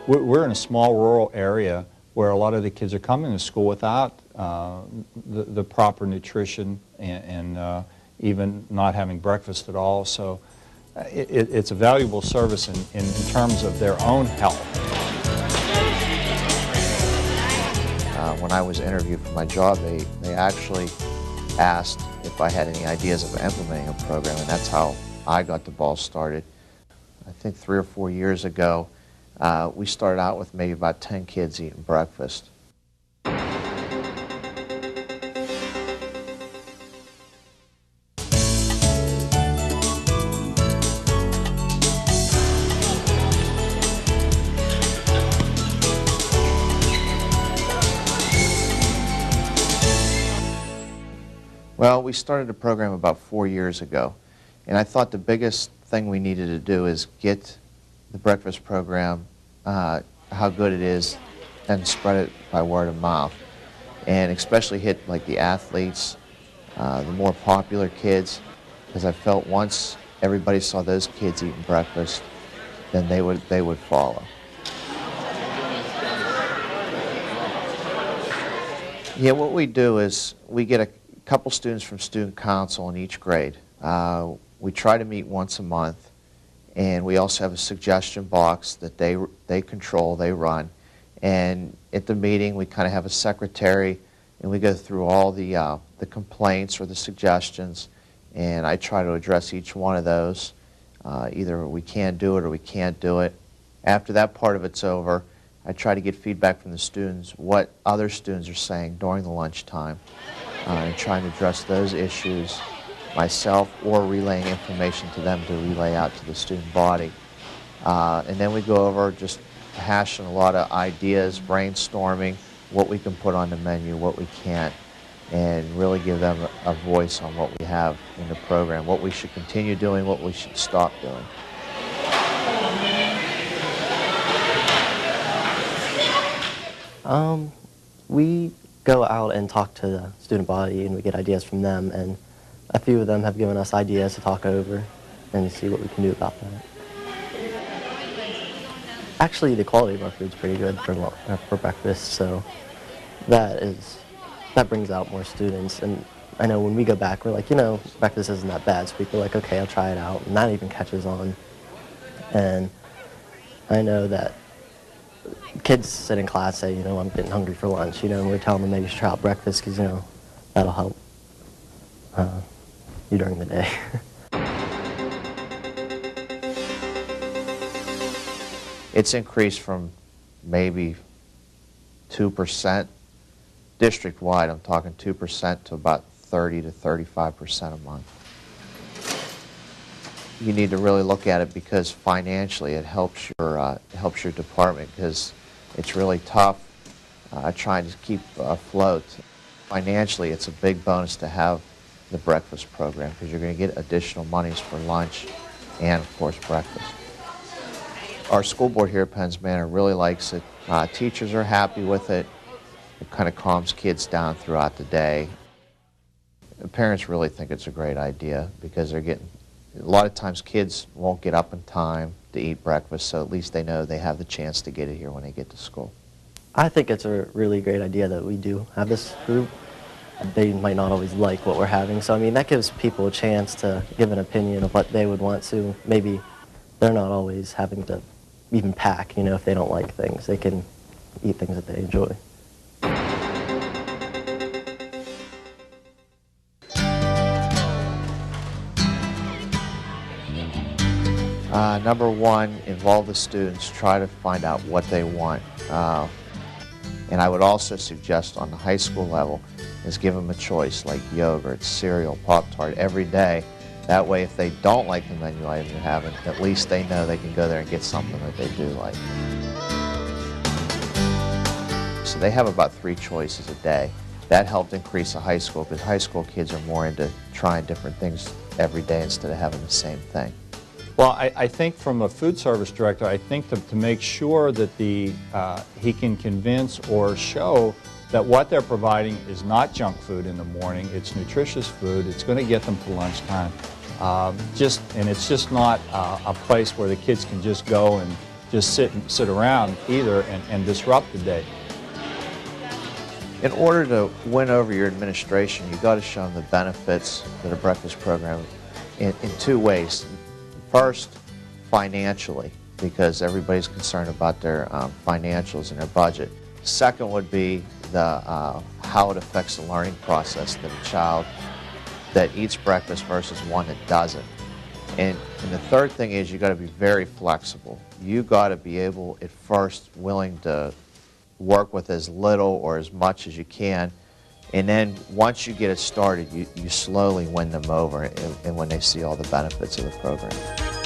We're in a small rural area where a lot of the kids are coming to school without the proper nutrition and even not having breakfast at all. So it's a valuable service in terms of their own health. When I was interviewed for my job, they actually asked if I had any ideas of implementing a program, and that's how I got the ball started. I think 3 or 4 years ago, we started out with maybe about 10 kids eating breakfast. Well, we started a program about 4 years ago, and I thought the biggest thing we needed to do is get the breakfast program, how good it is, and spread it by word of mouth, and especially hit like the athletes, the more popular kids, because I felt once everybody saw those kids eating breakfast, then they would follow. Yeah, what we do is we get a couple students from student council in each grade. We try to meet once a month, and we also have a suggestion box that they control, they run. And at the meeting, we kind of have a secretary, and we go through all the complaints or the suggestions, and I try to address each one of those. Either we can do it or we can't do it. After that part of it's over, I try to get feedback from the students, what other students are saying during the lunchtime, and trying to address those issues myself or relaying information to them to relay out to the student body. And then we go over just hashing a lot of ideas, brainstorming what we can put on the menu, what we can't, and really give them a voice on what we have in the program, what we should continue doing, what we should stop doing. We go out and talk to the student body, and we get ideas from them, and a few of them have given us ideas to talk over and see what we can do about that. Actually, the quality of our food is pretty good for breakfast, so that brings out more students. And I know when we go back, we're like, breakfast isn't that bad, so people are like, okay, I'll try it out, and that even catches on. And I know that kids sit in class say, I'm getting hungry for lunch, and we're telling them maybe you should try out breakfast because, that'll help you during the day. It's increased from maybe 2%, district-wide, I'm talking 2% to about 30 to 35% a month. You need to really look at it because financially it helps your department, because it's really tough trying to keep afloat. Financially, it's a big bonus to have the breakfast program because you're going to get additional monies for lunch and, of course, breakfast. Our school board here at Penns Manor really likes it. Teachers are happy with it. It kind of calms kids down throughout the day. Parents really think it's a great idea because a lot of times kids won't get up in time to eat breakfast, so at least they know they have the chance to get it here when they get to school. I think it's a really great idea that we do have this group. They might not always like what we're having, so that gives people a chance to give an opinion of what they would want to. Maybe they're not always having to even pack, if they don't like things. They can eat things that they enjoy. Number one, involve the students, try to find out what they want. And I would also suggest on the high school level is give them a choice like yogurt, cereal, Pop-Tart every day. That way if they don't like the menu item you're having, at least they know they can go there and get something that they do like. So they have about 3 choices a day. That helped increase the high school because high school kids are more into trying different things every day instead of having the same thing. Well, I think from a food service director, I think to make sure that he can convince or show that what they're providing is not junk food in the morning, it's nutritious food, it's going to get them to lunchtime. And it's just not a place where the kids can just go just sit around either and disrupt the day. In order to win over your administration, you've got to show them the benefits of the breakfast program in two ways. First, financially, because everybody's concerned about their financials and their budget. Second would be how it affects the learning process that a child that eats breakfast versus one that doesn't. And the third thing is you've got to be very flexible. You've got to be able, at first, willing to work with as little or as much as you can. And then once you get it started, you slowly win them over and when they see all the benefits of the program.